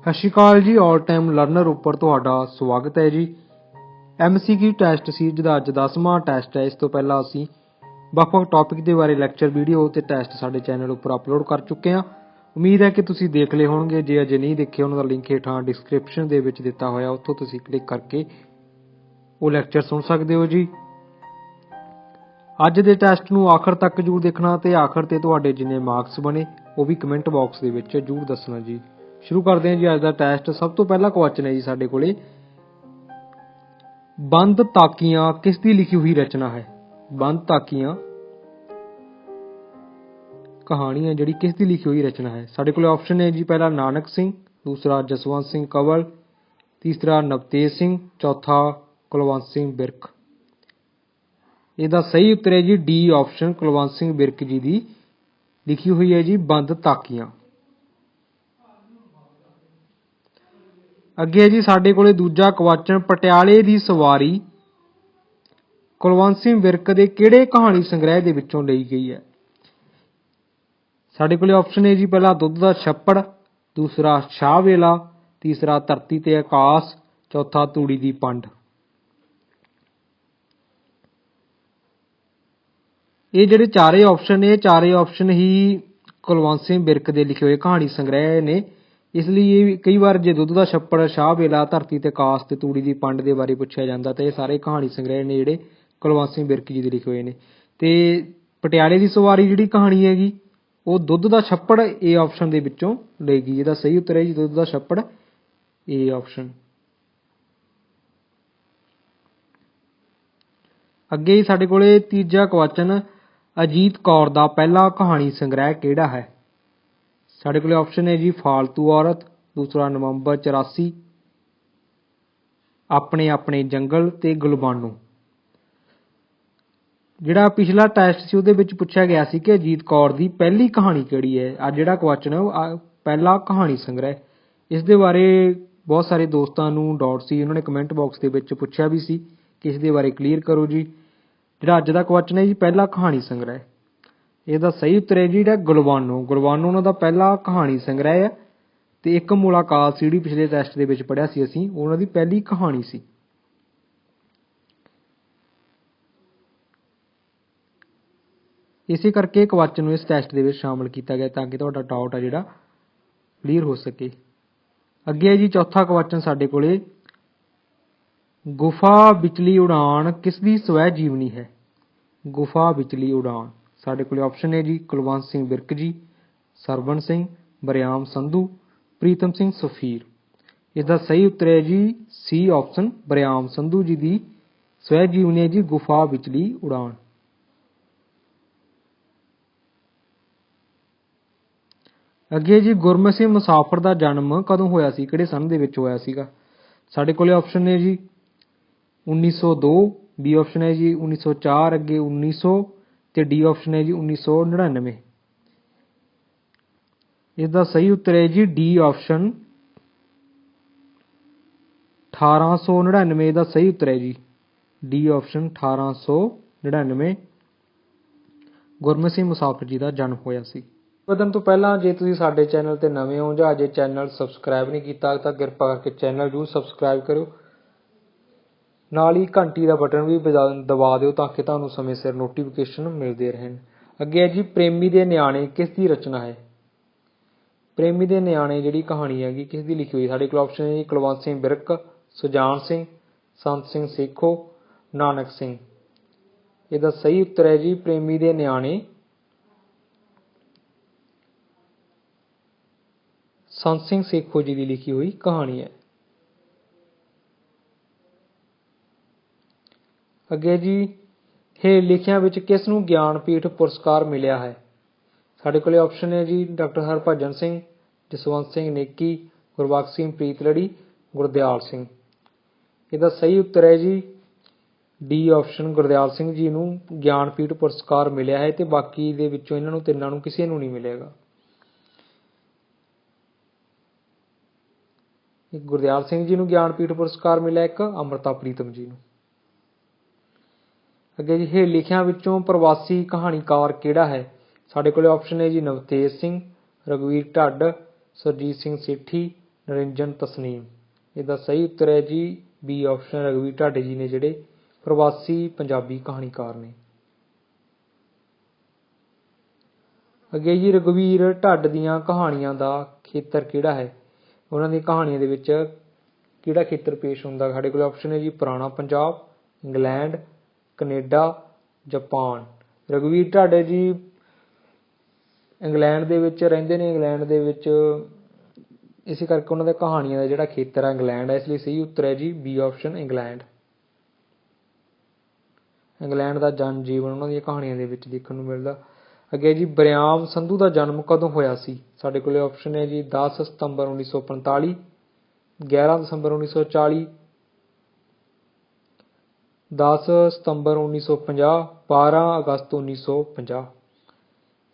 ਸਤਿ ਸ਼੍ਰੀ ਅਕਾਲ ਜੀ। All time learner ਉੱਪਰ ਤੁਹਾਡਾ ਸਵਾਗਤ ਹੈ ਜੀ। MCQ ਟੈਸਟ ਸੀਰੀਜ਼ ਦਾ ਅੱਜ 10ਵਾਂ ਟੈਸਟ ਹੈ। ਇਸ ਤੋਂ ਪਹਿਲਾਂ ਅਸੀਂ ਵੱਖ-ਵੱਖ ਟੌਪਿਕ ਦੇ ਬਾਰੇ ਲੈਕਚਰ ਵੀਡੀਓ ਤੇ ਟੈਸਟ ਸਾਡੇ ਚੈਨਲ ਉੱਪਰ ਅਪਲੋਡ ਕਰ ਚੁੱਕੇ ਹਾਂ। ਉਮੀਦ ਹੈ ਕਿ ਤੁਸੀਂ ਦੇਖ ਲਏ ਹੋਣਗੇ। ਜੇ ਅਜੇ ਨਹੀਂ ਦੇਖੇ ਉਹਨਾਂ ਦਾ ਲਿੰਕ ਹੇਠਾਂ ਡਿਸਕ੍ਰਿਪਸ਼ਨ ਦੇ ਵਿੱਚ ਦਿੱਤਾ ਹੋਇਆ, ਉੱਥੋਂ ਤੁਸੀਂ ਕਲਿੱਕ ਕਰਕੇ ਉਹ ਲੈਕਚਰ ਸੁਣ ਸਕਦੇ ਹੋ ਜੀ। ਅੱਜ ਦੇ ਟੈਸਟ ਨੂੰ ਆਖਰ ਤੱਕ ਜ਼ਰੂਰ ਦੇਖਣਾ ਤੇ ਆਖਰ ਤੇ ਤੁਹਾਡੇ ਜਿੰਨੇ ਮਾਰਕਸ ਬਣੇ ਉਹ ਵੀ ਕਮੈਂਟ ਬਾਕਸ ਦੇ ਵਿੱਚ ਜ਼ਰੂਰ ਦੱਸਣਾ ਜੀ। ਸ਼ੁਰੂ ਕਰਦੇ ਹਾਂ ਜੀ ਅੱਜ ਦਾ ਟੈਸਟ। ਸਭ ਤੋਂ ਪਹਿਲਾ ਕੁਐਸਚਨ ਹੈ ਜੀ ਸਾਡੇ ਕੋਲੇ, ਬੰਦ ਤਾਕੀਆਂ ਕਿਸ ਦੀ ਲਿਖੀ ਹੋਈ ਰਚਨਾ ਹੈ? ਬੰਦ ਤਾਕੀਆਂ ਕਹਾਣੀ ਹੈ ਜਿਹੜੀ ਕਿਸ ਦੀ ਲਿਖੀ ਹੋਈ ਰਚਨਾ ਹੈ? ਸਾਡੇ ਕੋਲੇ ਆਪਸ਼ਨ ਹੈ ਜੀ, ਪਹਿਲਾ ਨਾਨਕ ਸਿੰਘ, ਦੂਸਰਾ ਜਸਵੰਤ ਸਿੰਘ ਕੰਵਲ, ਤੀਸਰਾ ਨਵਤੇਜ ਸਿੰਘ, ਚੌਥਾ ਕੁਲਵੰਤ ਸਿੰਘ ਬਿਰਕ। ਇਹਦਾ ਸਹੀ ਉੱਤਰ ਹੈ ਜੀ ਡੀ ਆਪਸ਼ਨ, ਕੁਲਵੰਤ ਸਿੰਘ ਬਿਰਕ ਜੀ ਦੀ ਲਿਖੀ ਹੋਈ ਹੈ ਜੀ ਬੰਦ ਤਾਕੀਆਂ। ਅੱਗੇ ਹੈ ਜੀ ਸਾਡੇ ਕੋਲੇ ਦੂਜਾ ਕੁਐਸਚਨ, ਪਟਿਆਲੇ ਦੀ ਸਵਾਰੀ ਕੁਲਵੰਤ ਸਿੰਘ ਬਿਰਕ ਦੇ ਕਿਹੜੇ ਕਹਾਣੀ ਸੰਗ੍ਰਹਿ ਦੇ ਵਿੱਚੋਂ ਲਈ ਗਈ ਹੈ? ਸਾਡੇ ਕੋਲੇ ਆਪਸ਼ਨ ਹੈ ਜੀ, ਪਹਿਲਾ ਦੁੱਧ ਦਾ ਛੱਪੜ, ਦੂਸਰਾ ਸ਼ਾਹ ਵੇਲਾ, ਤੀਸਰਾ ਧਰਤੀ ਤੇ ਆਕਾਸ਼, ਚੌਥਾ ਤੂੜੀ ਦੀ ਪੰਡ। ਇਹ ਜਿਹੜੇ ਚਾਰੇ ਆਪਸ਼ਨ ਨੇ, ਚਾਰੇ ਆਪਸ਼ਨ ਹੀ ਕੁਲਵੰਤ ਸਿੰਘ ਬਿਰਕ ਦੇ ਲਿਖੇ ਹੋਏ ਕਹਾਣੀ ਸੰਗ੍ਰਹਿ ਨੇ। ਇਸ ਲਈ ਇਹ ਕਈ ਵਾਰ ਜੇ ਦੁੱਧ ਦਾ ਛੱਪੜ, ਸ਼ਾਹ ਵੇਲਾ, ਧਰਤੀ ਤੇ ਆਕਾਸ਼ ਤੇ ਤੂੜੀ ਦੀ ਪੰਡ ਦੇ ਬਾਰੇ ਪੁੱਛਿਆ ਜਾਂਦਾ ਤਾਂ ਇਹ ਸਾਰੇ ਕਹਾਣੀ ਸੰਗ੍ਰਹਿ ਨੇ ਜਿਹੜੇ ਕੁਲਵੰਤ ਸਿੰਘ ਬਿਰਕ ਜੀ ਦੇ ਲਿਖੇ ਹੋਏ ਨੇ। ਤੇ ਪਟਿਆਲੇ ਦੀ ਸਵਾਰੀ ਜਿਹੜੀ ਕਹਾਣੀ ਹੈਗੀ ਉਹ ਦੁੱਧ ਦਾ ਛੱਪੜ ਇਹ ਆਪਸ਼ਨ ਦੇ ਵਿੱਚੋਂ ਲਈ ਗਈ। ਇਹਦਾ ਸਹੀ ਉੱਤਰ ਹੈ ਜੀ ਦੁੱਧ ਦਾ ਛੱਪੜ ਇਹ ਆਪਸ਼ਨ। ਅੱਗੇ ਹੀ ਸਾਡੇ ਕੋਲੇ ਤੀਜਾ ਕੁਐਸਚਨ, ਅਜੀਤ ਕੌਰ ਦਾ ਪਹਿਲਾ ਕਹਾਣੀ ਸੰਗ੍ਰਹਿ ਕਿਹੜਾ ਹੈ? ਸਾਡੇ ਕੋਲੇ ਆਪਸ਼ਨ ਹੈ ਜੀ, ਫਾਲਤੂ ਔਰਤ, ਦੂਸਰਾ ਨਵੰਬਰ 84, ਆਪਣੇ ਆਪਣੇ ਜੰਗਲ ਤੇ ਗੁਲਬਾਨੋ। ਜਿਹੜਾ ਪਿਛਲਾ ਟੈਸਟ ਸੀ ਉਹਦੇ ਵਿੱਚ ਪੁੱਛਿਆ ਗਿਆ ਸੀ ਕਿ ਅਜੀਤ ਕੌਰ ਦੀ ਪਹਿਲੀ ਕਹਾਣੀ ਕਿਹੜੀ ਹੈ। ਅੱਜ ਜਿਹੜਾ ਕੁਐਸਚਨ ਹੈ ਉਹ ਪਹਿਲਾ ਕਹਾਣੀ ਸੰਗ੍ਰਹਿ। ਇਸ ਦੇ ਬਾਰੇ ਬਹੁਤ ਸਾਰੇ ਦੋਸਤਾਂ ਨੂੰ ਡਾਊਟ ਸੀ, ਉਹਨਾਂ ਨੇ ਕਮੈਂਟ ਬਾਕਸ ਦੇ ਵਿੱਚ ਪੁੱਛਿਆ ਵੀ ਸੀ ਕਿ ਇਸ ਦੇ ਬਾਰੇ ਕਲੀਅਰ ਕਰੋ ਜੀ। ਜਿਹੜਾ ਅੱਜ ਦਾ ਕੁਐਸਚਨ ਹੈ ਜੀ ਪਹਿਲਾ ਕਹਾਣੀ ਸੰਗ੍ਰਹਿ, ਇਹਦਾ ਸਹੀ ਉੱਤਰ ਹੈ ਜੀ ਜਿਹੜਾ ਗੁਲਬਾਨੋ। ਗੁਲਬਾਨੋ ਉਹਨਾਂ ਦਾ ਪਹਿਲਾ ਕਹਾਣੀ ਸੰਗ੍ਰਹਿ ਹੈ ਤੇ ਇੱਕ ਮੁਲਾਕਾਤ ਜਿਹੜੀ ਪਿਛਲੇ ਟੈਸਟ ਦੇ ਵਿੱਚ ਪੜ੍ਹਿਆ ਸੀ ਅਸੀਂ, ਉਹਨਾਂ ਦੀ ਪਹਿਲੀ ਕਹਾਣੀ ਸੀ। ਇਸੇ ਕਰਕੇ ਕੁਐਸਚਨ ਨੂੰ ਇਸ ਟੈਸਟ ਦੇ ਵਿੱਚ ਸ਼ਾਮਲ ਕੀਤਾ ਗਿਆ ਤਾਂ ਕਿ ਤੁਹਾਡਾ ਡਾਊਟ ਆ ਜਿਹੜਾ ਕਲੀਅਰ ਹੋ ਸਕੇ। ਅੱਗੇ ਹੈ ਜੀ ਚੌਥਾ ਕੁਐਸਚਨ ਸਾਡੇ ਕੋਲੇ, ਗੁਫਾ ਵਿਚਲੀ ਉਡਾਨ ਕਿਸ ਦੀ ਸਵੈ ਜੀਵਨੀ ਹੈ? ਗੁਫਾ ਵਿਚਲੀ ਉਡਾਨ। ਸਾਡੇ ਕੋਲੇ ਆਪਸ਼ਨ ਹੈ ਜੀ, ਕੁਲਵੰਤ ਸਿੰਘ ਬਿਰਕ ਜੀ, ਸਰਵਣ ਸਿੰਘ, ਵਰਿਆਮ ਸੰਧੂ, ਪ੍ਰੀਤਮ ਸਿੰਘ ਸਫੀਰ। ਇਸਦਾ ਸਹੀ ਉੱਤਰ ਹੈ ਜੀ ਸੀ ਆਪਸ਼ਨ, ਵਰਿਆਮ ਸੰਧੂ ਜੀ ਦੀ ਸਵੈ ਜੀਵਨੀ ਹੈ ਜੀ ਗੁਫਾ ਵਿਚਲੀ ਉਡਾਨ। ਅੱਗੇ ਜੀ ਗੁਰਮੁਖ ਸਿੰਘ ਮੁਸਾਫਰ ਦਾ ਜਨਮ ਕਦੋਂ ਹੋਇਆ ਸੀ? ਕਿਹੜੇ ਸੰਨ ਦੇ ਵਿੱਚ ਹੋਇਆ ਸੀਗਾ? ਸਾਡੇ ਕੋਲੇ ਆਪਸ਼ਨ ਨੇ ਜੀ 1902, ਬੀ ਆਪਸ਼ਨ ਹੈ ਜੀ 1904, ਅੱਗੇ 1900 ਤੇ ਡੀ ਆਪਸ਼ਨ ਹੈ ਜੀ 1999। ਇਸਦਾ ਸਹੀ ਉੱਤਰ ਹੈ ਜੀ ਡੀ ਆਪਸ਼ਨ 1899। ਦਾ ਸਹੀ ਉੱਤਰ ਹੈ ਜੀ ਡੀ ਆਪਸ਼ਨ 1899 ਗੁਰਮੁਖ ਸਿੰਘ ਮੁਸਾਫਰ ਜੀ ਦਾ ਜਨਮ ਹੋਇਆ ਸੀ। ਵਧਣ ਤੋਂ ਪਹਿਲਾਂ ਜੇ ਤੁਸੀਂ ਸਾਡੇ ਚੈਨਲ ਤੇ ਨਵੇਂ ਹੋ ਜਾਂ ਅਜੇ ਚੈਨਲ ਸਬਸਕ੍ਰਾਈਬ ਨਹੀਂ ਕੀਤਾ ਤਾਂ ਕਿਰਪਾ ਕਰਕੇ ਚੈਨਲ ਜ਼ਰੂਰ ਸਬਸਕ੍ਰਾਈਬ ਕਰਿਓ। ਨਾਲ ਹੀ ਘੰਟੀ ਦਾ ਬਟਨ ਵੀ ਦਬਾ ਦਿਓ ਤਾਂ ਕਿ ਤੁਹਾਨੂੰ ਸਮੇਂ ਸਿਰ ਨੋਟੀਫਿਕੇਸ਼ਨ ਮਿਲਦੇ ਰਹਿਣ। ਅੱਗੇ ਹੈ ਜੀ, ਪ੍ਰੇਮੀ ਦੇ ਨਿਆਣੇ ਕਿਸ ਦੀ ਰਚਨਾ ਹੈ? ਪ੍ਰੇਮੀ ਦੇ ਨਿਆਣੇ ਜਿਹੜੀ ਕਹਾਣੀ ਹੈਗੀ ਕਿਸ ਦੀ ਲਿਖੀ ਹੋਈ? ਸਾਡੇ ਕੋਲ ਆਪਸ਼ਨ ਹੈ ਜੀ, ਕੁਲਵੰਤ ਸਿੰਘ ਬਿਰਕ, ਸੁਜਾਨ ਸਿੰਘ, ਸੰਤ ਸਿੰਘ ਸੇਖੋਂ, ਨਾਨਕ ਸਿੰਘ। ਇਹਦਾ ਸਹੀ ਉੱਤਰ ਹੈ ਜੀ ਪ੍ਰੇਮੀ ਦੇ ਨਿਆਣੇ ਸੰਤ ਸਿੰਘ ਸੇਖੋਂ ਜੀ ਦੀ ਲਿਖੀ ਹੋਈ ਕਹਾਣੀ ਹੈ। ਅੱਗੇ ਜੀ, ਹੇਠ ਲਿਖਿਆਂ ਵਿੱਚ ਕਿਸ ਨੂੰ ਗਿਆਨਪੀਠ ਪੁਰਸਕਾਰ ਮਿਲਿਆ ਹੈ? ਸਾਡੇ ਕੋਲੇ ਆਪਸ਼ਨ ਹੈ ਜੀ, ਡਾਕਟਰ ਹਰਭਜਨ ਸਿੰਘ, ਜਸਵੰਤ ਸਿੰਘ ਨੇਕੀ, ਗੁਰਬਖਸ਼ ਸਿੰਘ ਪ੍ਰੀਤਲੜੀ, ਗੁਰਦਿਆਲ ਸਿੰਘ। ਇਹਦਾ ਸਹੀ ਉੱਤਰ ਹੈ ਜੀ ਡੀ ਆਪਸ਼ਨ, ਗੁਰਦਿਆਲ ਸਿੰਘ ਜੀ ਨੂੰ ਗਿਆਨਪੀਠ ਪੁਰਸਕਾਰ ਮਿਲਿਆ ਹੈ ਤੇ ਬਾਕੀ ਦੇ ਵਿੱਚੋਂ ਇਹਨਾਂ ਨੂੰ ਤਿੰਨਾਂ ਨੂੰ ਕਿਸੇ ਨੂੰ ਨਹੀਂ ਮਿਲੇਗਾ। ਗੁਰਦਿਆਲ ਸਿੰਘ ਜੀ ਨੂੰ ਗਿਆਨਪੀਠ ਪੁਰਸਕਾਰ ਮਿਲਿਆ, ਇੱਕ ਅੰਮ੍ਰਿਤਾ ਪ੍ਰੀਤਮ ਜੀ ਨੂੰ। ਅੱਗੇ ਜੀ, ਹੇਠ ਲਿਖਿਆਂ ਵਿੱਚੋਂ ਪ੍ਰਵਾਸੀ ਕਹਾਣੀਕਾਰ ਕਿਹੜਾ ਹੈ? ਸਾਡੇ ਕੋਲ ਆਪਸ਼ਨ ਹੈ ਜੀ, ਨਵਤੇਜ ਸਿੰਘ, ਰਘੁਵੀਰ ਢੱਡ, ਸੁਰਜੀਤ ਸਿੰਘ ਸੇਠੀ, ਨਰਿੰਜਨ ਤਸਨੀਮ। ਇਹਦਾ ਸਹੀ ਉੱਤਰ ਹੈ ਜੀ ਬੀ ਆਪਸ਼ਨ ਰਘਵੀਰ ਢਾਡੇ ਜੀ ਨੇ, ਜਿਹੜੇ ਪ੍ਰਵਾਸੀ ਪੰਜਾਬੀ ਕਹਾਣੀਕਾਰ ਨੇ। ਅੱਗੇ ਜੀ ਰਘਵੀਰ ਢੱਡ ਦੀਆਂ ਕਹਾਣੀਆਂ ਦਾ ਖੇਤਰ ਕਿਹੜਾ ਹੈ? ਉਹਨਾਂ ਦੀਆਂ ਕਹਾਣੀਆਂ ਦੇ ਵਿੱਚ ਕਿਹੜਾ ਖੇਤਰ ਪੇਸ਼ ਹੁੰਦਾ? ਸਾਡੇ ਕੋਲ ਆਪਸ਼ਨ ਹੈ ਜੀ ਪੁਰਾਣਾ ਪੰਜਾਬ, ਇੰਗਲੈਂਡ, ਕਨੇਡਾ, ਜਾਪਾਨ। ਰਘਵੀਰ ਢਾਡੇ ਜੀ ਇੰਗਲੈਂਡ ਦੇ ਵਿੱਚ ਰਹਿੰਦੇ ਨੇ। ਇੰਗਲੈਂਡ ਦੇ ਵਿੱਚ ਇਸੇ ਕਰਕੇ ਉਹਨਾਂ ਦੇ ਕਹਾਣੀਆਂ ਦਾ ਜਿਹੜਾ ਖੇਤਰ ਹੈ ਇੰਗਲੈਂਡ ਹੈ, ਇਸ ਲਈ ਸਹੀ ਉੱਤਰ ਹੈ ਜੀ ਬੀ ਆਪਸ਼ਨ ਇੰਗਲੈਂਡ। ਇੰਗਲੈਂਡ ਦਾ ਜਨ ਜੀਵਨ ਉਹਨਾਂ ਦੀਆਂ ਕਹਾਣੀਆਂ ਦੇ ਵਿੱਚ ਦੇਖਣ ਨੂੰ ਮਿਲਦਾ। ਅੱਗੇ ਜੀ ਬਰਿਆਮ ਸੰਧੂ ਦਾ ਜਨਮ ਕਦੋਂ ਹੋਇਆ ਸੀ? ਸਾਡੇ ਕੋਲ ਆਪਸ਼ਨ ਹੈ ਜੀ 10 ਸਤੰਬਰ 1945, 11 ਦਸੰਬਰ 1940, 10 ਸਤੰਬਰ 1950, 12 ਅਗਸਤ 1950।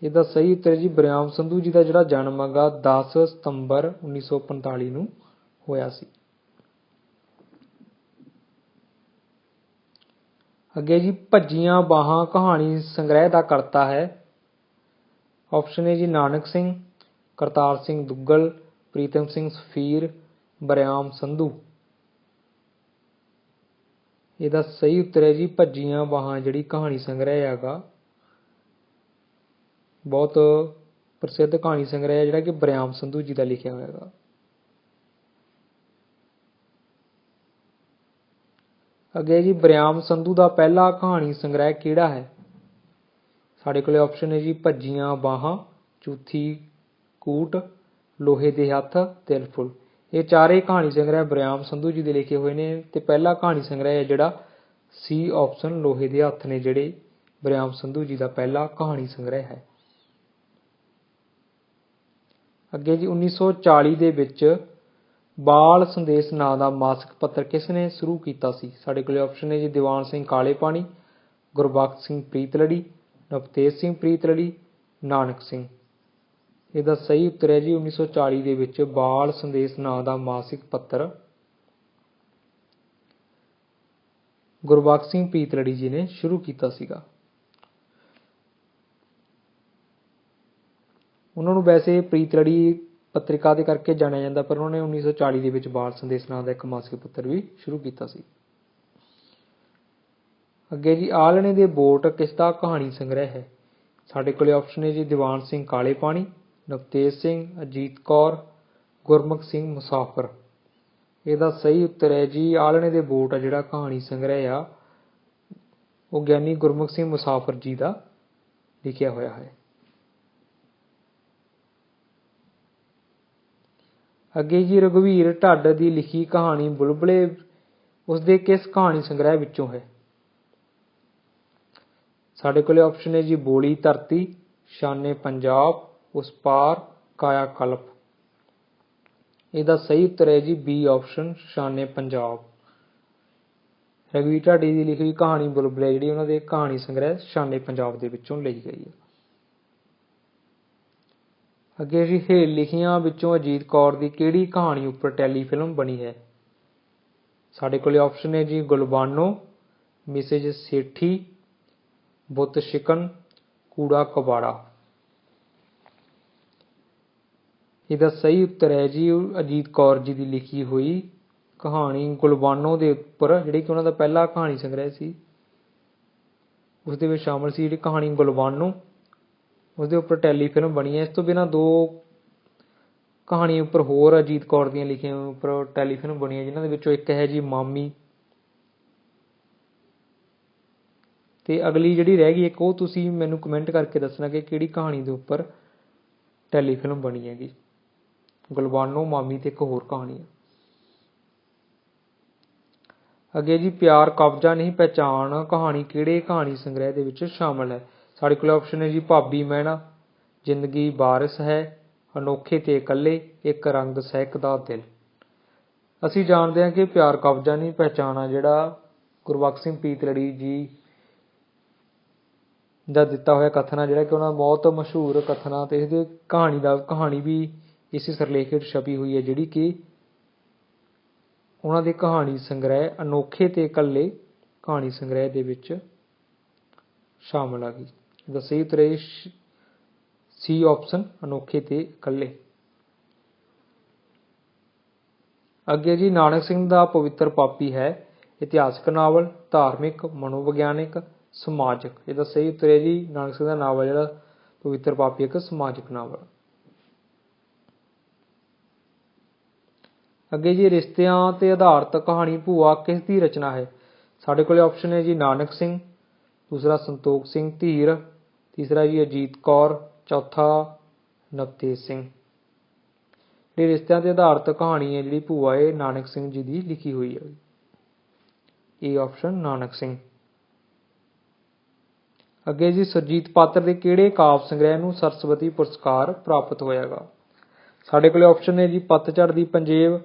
ਇਹਦਾ ਸਹੀ ਉੱਤਰ ਜੀ ਬਰਿਆਮ ਸੰਧੂ ਜੀ ਦਾ ਜਿਹੜਾ ਜਨਮ ਹੈਗਾ 10 ਸਤੰਬਰ 1945 ਨੂੰ ਹੋਇਆ ਸੀ। ਅੱਗੇ ਜੀ ਭੱਜੀਆਂ ਬਾਹਾਂ ਕਹਾਣੀ ਸੰਗ੍ਰਹਿ ਦਾ ਕਰਤਾ ਹੈ। ਆਪਸ਼ਨ ਹੈ ਜੀ ਨਾਨਕ ਸਿੰਘ, ਕਰਤਾਰ ਸਿੰਘ ਦੁੱਗਲ, ਪ੍ਰੀਤਮ ਸਿੰਘ ਸਫੀਰ, ਬਰਿਆਮ ਸੰਧੂ। ਇਹਦਾ ਸਹੀ ਉੱਤਰ ਹੈ ਜੀ ਭੱਜੀਆਂ ਬਾਹਾਂ ਜਿਹੜੀ ਕਹਾਣੀ ਸੰਗ੍ਰਹਿ ਹੈਗਾ, ਬਹੁਤ ਪ੍ਰਸਿੱਧ ਕਹਾਣੀ ਸੰਗ੍ਰਹਿ ਹੈ ਜਿਹੜਾ ਕਿ ਬਰਿਆਮ ਸੰਧੂ ਜੀ ਦਾ ਲਿਖਿਆ ਹੋਇਆ ਹੈਗਾ। ਅੱਗੇ ਜੀ ਬਰਿਆਮ ਸੰਧੂ ਦਾ ਪਹਿਲਾ ਕਹਾਣੀ ਸੰਗ੍ਰਹਿ ਕਿਹੜਾ ਹੈ? ਸਾਡੇ ਕੋਲ ਆਪਸ਼ਨ ਹੈ ਜੀ ਭੱਜੀਆਂ ਬਾਹਾਂ, ਚੂਥੀ ਕੂਟ, ਲੋਹੇ ਦੇ ਹੱਥ, ਤਿਲ ਫੁੱਲ। ਇਹ ਚਾਰੇ ਕਹਾਣੀ ਸੰਗ੍ਰਹਿ ਬਰਿਆਮ ਸੰਧੂ ਜੀ ਦੇ ਲਿਖੇ ਹੋਏ ਨੇ ਤੇ ਪਹਿਲਾ ਕਹਾਣੀ ਸੰਗ੍ਰਹਿ ਹੈ ਜਿਹੜਾ ਸੀ ਆਪਸ਼ਨ ਲੋਹੇ ਦੇ ਹੱਥ ਨੇ, ਜਿਹੜੇ ਬਰਿਆਮ ਸੰਧੂ ਜੀ ਦਾ ਪਹਿਲਾ ਕਹਾਣੀ ਸੰਗ੍ਰਹਿ ਹੈ। ਅੱਗੇ ਜੀ 1940 ਦੇ ਵਿੱਚ ਬਾਲ ਸੰਦੇਸ਼ ਨਾਂ ਦਾ ਮਾਸਿਕ ਪੱਤਰ ਕਿਸ ਨੇ ਸ਼ੁਰੂ ਕੀਤਾ ਸੀ? ਸਾਡੇ ਕੋਲ ਆਪਸ਼ਨ ਹੈ ਜੀ ਦੀਵਾਨ ਸਿੰਘ ਕਾਲੇ ਪਾਣੀ, ਗੁਰਬਖਸ਼ ਸਿੰਘ ਪ੍ਰੀਤਲੜੀ, ਨਵਤੇਜ ਸਿੰਘ ਪ੍ਰੀਤਲੜੀ, ਨਾਨਕ ਸਿੰਘ। ਇਹਦਾ ਸਹੀ ਉੱਤਰ ਹੈ ਜੀ 1940 ਦੇ ਵਿੱਚ ਬਾਲ ਸੰਦੇਸ਼ ਨਾਂ ਦਾ ਮਾਸਿਕ ਪੱਤਰ ਗੁਰਬਖਸ਼ ਸਿੰਘ ਪ੍ਰੀਤਲੜੀ ਜੀ ਨੇ ਸ਼ੁਰੂ ਕੀਤਾ ਸੀਗਾ। ਉਹਨਾਂ ਨੂੰ ਵੈਸੇ ਪ੍ਰੀਤਲੜੀ ਪੱਤਰਿਕਾ ਦੇ ਕਰਕੇ ਜਾਣਿਆ ਜਾਂਦਾ, ਪਰ ਉਹਨਾਂ ਨੇ 1940 ਦੇ ਵਿੱਚ ਬਾਲ ਸੰਦੇਸ਼ ਨਾਂ ਦਾ ਇੱਕ ਮਾਸਿਕ ਪੱਤਰ ਵੀ ਸ਼ੁਰੂ ਕੀਤਾ ਸੀ। ਅੱਗੇ ਜੀ ਆਲ੍ਹਣੇ ਦੇ ਬੋਟ ਕਿਸ ਦਾ ਕਹਾਣੀ ਸੰਗ੍ਰਹਿ ਹੈ? ਸਾਡੇ ਕੋਲ ਆਪਸ਼ਨ ਹੈ ਜੀ ਦੀਵਾਨ ਸਿੰਘ ਕਾਲੇ ਪਾਣੀ, ਨਵਤੇਜ ਸਿੰਘ, ਅਜੀਤ ਕੌਰ, ਗੁਰਮੁਖ ਸਿੰਘ ਮੁਸਾਫਰ। ਇਹਦਾ ਸਹੀ ਉੱਤਰ ਹੈ ਜੀ ਆਲ੍ਹਣੇ ਦੇ ਬੋਟ ਆ ਜਿਹੜਾ ਕਹਾਣੀ ਸੰਗ੍ਰਹਿ ਆ ਉਹ ਗਿਆਨੀ ਗੁਰਮੁਖ ਸਿੰਘ ਮੁਸਾਫਰ ਜੀ ਦਾ ਲਿਖਿਆ ਹੋਇਆ ਹੈ। ਅੱਗੇ ਜੀ ਰਘਵੀਰ ਢੱਡ ਦੀ ਲਿਖੀ ਕਹਾਣੀ ਬੁਲਬੁਲੇ ਉਸਦੇ ਕਿਸ ਕਹਾਣੀ ਸੰਗ੍ਰਹਿ ਵਿੱਚੋਂ ਹੈ? ਸਾਡੇ ਕੋਲ ਆਪਸ਼ਨ ਹੈ ਜੀ ਬੋਲੀ ਧਰਤੀ, ਸ਼ਾਨੇ ਪੰਜਾਬ, ਉਸ ਪਾਰ, ਕਾਇਆ ਕਲਪ। ਇਹਦਾ ਸਹੀ ਉੱਤਰ ਹੈ ਜੀ ਬੀ ਆਪਸ਼ਨ ਸ਼ਾਨੇ ਪੰਜਾਬ। ਰਘਵੀਰ ਢਾਡੀ ਦੀ ਲਿਖੀ ਕਹਾਣੀ ਬੁਲਬੁਲੇ ਜਿਹੜੀ ਉਹਨਾਂ ਦੇ ਕਹਾਣੀ ਸੰਗ੍ਰਹਿ ਸ਼ਾਨੇ ਪੰਜਾਬ ਦੇ ਵਿੱਚੋਂ ਲਈ ਗਈ ਹੈ। ਅੱਗੇ ਜੀ ਹੇਠ ਲਿਖੀਆਂ ਵਿੱਚੋਂ ਅਜੀਤ ਕੌਰ ਦੀ ਕਿਹੜੀ ਕਹਾਣੀ ਉੱਪਰ ਟੈਲੀਫਿਲਮ ਬਣੀ ਹੈ? ਸਾਡੇ ਕੋਲ ਆਪਸ਼ਨ ਹੈ ਜੀ ਗੁਲਬਾਨੋ, ਮਿਸੇਜ ਸੇਠੀ, ਬੁੱਤ ਸ਼ਿਕਨ, ਕੂੜਾ ਕਬਾੜਾ। ਇਹਦਾ ਸਹੀ ਉੱਤਰ ਹੈ ਜੀ ਅਜੀਤ ਕੌਰ ਜੀ ਦੀ ਲਿਖੀ ਹੋਈ ਕਹਾਣੀ ਗੁਲਬਾਨੋ ਦੇ ਉੱਪਰ, ਜਿਹੜੀ ਕਿ ਉਹਨਾਂ ਦਾ ਪਹਿਲਾ ਕਹਾਣੀ ਸੰਗ੍ਰਹਿ ਸੀ, ਉਸ ਦੇ ਵਿੱਚ ਸ਼ਾਮਲ ਸੀ ਜਿਹੜੀ ਕਹਾਣੀ ਗੁਲਬਾਨੋ, ਉਸਦੇ ਉੱਪਰ ਟੈਲੀਫਿਲਮ ਬਣੀ ਹੈ। ਇਸ ਤੋਂ ਬਿਨਾਂ ਦੋ ਕਹਾਣੀਆਂ ਉੱਪਰ ਹੋਰ ਅਜੀਤ ਕੌਰ ਦੀਆਂ ਲਿਖੀਆਂ ਉੱਪਰ ਟੈਲੀਫਿਲਮ ਬਣੀ ਹੈ, ਜਿਨ੍ਹਾਂ ਦੇ ਵਿੱਚੋਂ ਇੱਕ ਹੈ ਜੀ ਮਾਮੀ, ਤੇ ਅਗਲੀ ਜਿਹੜੀ ਰਹਿ ਗਈ ਇੱਕ ਉਹ ਤੁਸੀਂ ਮੈਨੂੰ ਕਮੈਂਟ ਕਰਕੇ ਦੱਸਣਾ ਕਿ ਕਿਹੜੀ ਕਹਾਣੀ ਦੇ ਉੱਪਰ ਟੈਲੀਫਿਲਮ ਬਣੀ ਹੈਗੀ। ਗੁਲਬਾਨੋ, ਮਾਮੀ ਤੇ ਇੱਕ ਹੋਰ ਕਹਾਣੀ ਹੈ। ਅੱਗੇ ਜੀ ਪਿਆਰ ਕਬਜ਼ਾ ਨਹੀਂ ਪਹਿਚਾਣ ਕਹਾਣੀ ਕਿਹੜੇ ਕਹਾਣੀ ਸੰਗ੍ਰਹਿ ਦੇ ਵਿੱਚ ਸ਼ਾਮਲ ਹੈ? ਸਾਡੇ ਕੋਲ ਆਪਸ਼ਨ ਹੈ ਜੀ ਭਾਬੀ ਮਹਿਣਾ, ਜ਼ਿੰਦਗੀ ਵਾਰਿਸ ਹੈ, ਅਨੋਖੇ ਤੇ ਇਕੱਲੇ, ਇੱਕ ਰੰਗ ਸਹਿਕਦਾ ਦਿਲ। ਅਸੀਂ ਜਾਣਦੇ ਹਾਂ ਕਿ ਪਿਆਰ ਕਬਜ਼ਾ ਨਹੀਂ ਪਹਿਚਾਣ ਆ ਜਿਹੜਾ ਗੁਰਬਖਸ਼ ਸਿੰਘ ਪ੍ਰੀਤਲੜੀ ਜੀ ਦਾ ਦਿੱਤਾ ਹੋਇਆ ਕਥਨ ਆ, ਜਿਹੜਾ ਕਿ ਉਹਨਾਂ ਦਾ ਬਹੁਤ ਮਸ਼ਹੂਰ ਕਥਨ ਆ, ਤੇ ਇਸਦੀ ਕਹਾਣੀ ਵੀ ਇਸੇ ਸਿਰਲੇਖ ਹੇਠ ਛਪੀ ਹੋਈ ਹੈ, ਜਿਹੜੀ ਕਿ ਉਹਨਾਂ ਦੇ ਕਹਾਣੀ ਸੰਗ੍ਰਹਿ ਅਨੋਖੇ ਤੇ ਇਕੱਲੇ ਕਹਾਣੀ ਸੰਗ੍ਰਹਿ ਦੇ ਵਿੱਚ ਸ਼ਾਮਲ ਆ ਗਈ। ਇਹਦਾ ਸਹੀ ਉੱਤਰ ਹੈ ਸੀ ਆਪਸ਼ਨ ਅਨੋਖੇ ਤੇ ਇਕੱਲੇ। ਅੱਗੇ ਜੀ ਨਾਨਕ ਸਿੰਘ ਦਾ ਪਵਿੱਤਰ ਪਾਪੀ ਹੈ ਇਤਿਹਾਸਕ ਨਾਵਲ, ਧਾਰਮਿਕ, ਮਨੋਵਿਗਿਆਨਿਕ, ਸਮਾਜਿਕ। ਇਹਦਾ ਸਹੀ ਉੱਤਰ ਹੈ ਜੀ ਨਾਨਕ ਸਿੰਘ ਦਾ ਨਾਵਲ ਜਿਹੜਾ ਪਵਿੱਤਰ ਪਾਪੀ ਇੱਕ ਸਮਾਜਿਕ ਨਾਵਲ। ਅੱਗੇ ਜੀ ਰਿਸ਼ਤਿਆਂ ਤੇ ਆਧਾਰਿਤ ਕਹਾਣੀ ਭੂਆ ਕਿਸ ਦੀ ਰਚਨਾ ਹੈ? ਸਾਡੇ ਕੋਲ ਆਪਸ਼ਨ ਹੈ ਜੀ ਨਾਨਕ ਸਿੰਘ, ਦੂਸਰਾ ਸੰਤੋਖ ਸਿੰਘ ਧੀਰ, ਤੀਸਰਾ ਜੀ ਅਜੀਤ ਕੌਰ, ਚੌਥਾ ਨਵਤੇਜ ਸਿੰਘ। ਜਿਹੜੀ ਰਿਸ਼ਤਿਆਂ ਤੇ ਆਧਾਰਿਤ ਕਹਾਣੀ ਹੈ ਜਿਹੜੀ ਭੂਆ ਇਹ ਨਾਨਕ ਸਿੰਘ ਜੀ ਦੀ ਲਿਖੀ ਹੋਈ ਹੈ। ਇਹ ਆਪਸ਼ਨ ਨਾਨਕ ਸਿੰਘ। ਅੱਗੇ ਜੀ ਸੁਰਜੀਤ ਪਾਤਰ ਦੇ ਕਿਹੜੇ ਕਾਵਿ ਸੰਗ੍ਰਹਿ ਨੂੰ ਸਰਸਵਤੀ ਪੁਰਸਕਾਰ ਪ੍ਰਾਪਤ ਹੋਇਆਗਾ? ਸਾਡੇ ਕੋਲ ਆਪਸ਼ਨ ਹੈ ਜੀ ਪਤਝੜ ਦੀ ਪੰਜੇਬ,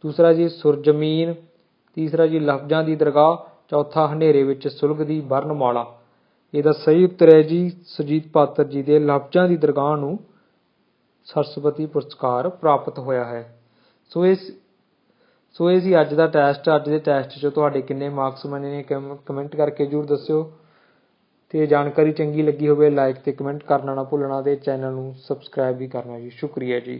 ਦੂਸਰਾ ਜੀ ਸੁਰਜਮੀਨ, ਤੀਸਰਾ ਜੀ ਲਫ਼ਜ਼ਾਂ ਦੀ ਦਰਗਾਹ, ਚੌਥਾ ਹਨੇਰੇ ਵਿੱਚ ਸੁਲਗਦੀ ਵਰਣਮਾਲਾ। ਇਹਦਾ ਸਹੀ ਉੱਤਰ ਹੈ ਜੀ ਸੁਰਜੀਤ ਪਾਤਰ ਜੀ ਦੇ ਲਫ਼ਜ਼ਾਂ ਦੀ ਦਰਗਾਹ ਨੂੰ ਸਰਸਵਤੀ ਪੁਰਸਕਾਰ ਪ੍ਰਾਪਤ ਹੋਇਆ ਹੈ। ਸੋ ਇਹ ਸੀ ਅੱਜ ਦਾ ਟੈਸਟ। ਅੱਜ ਦੇ ਟੈਸਟ 'ਚ ਤੁਹਾਡੇ ਕਿੰਨੇ ਮਾਰਕਸ ਬਣੇ ਨੇ ਕਮੈਂਟ ਕਰਕੇ ਜ਼ਰੂਰ ਦੱਸਿਓ। ਤੇ ਜਾਣਕਾਰੀ ਚੰਗੀ ਲੱਗੀ ਹੋਵੇ ਲਾਈਕ ਤੇ ਕਮੈਂਟ ਕਰਨਾ ਨਾ ਭੁੱਲਣਾ ਤੇ ਚੈਨਲ ਨੂੰ ਸਬਸਕ੍ਰਾਈਬ ਵੀ ਕਰਨਾ ਜੀ। ਸ਼ੁਕਰੀਆ ਜੀ।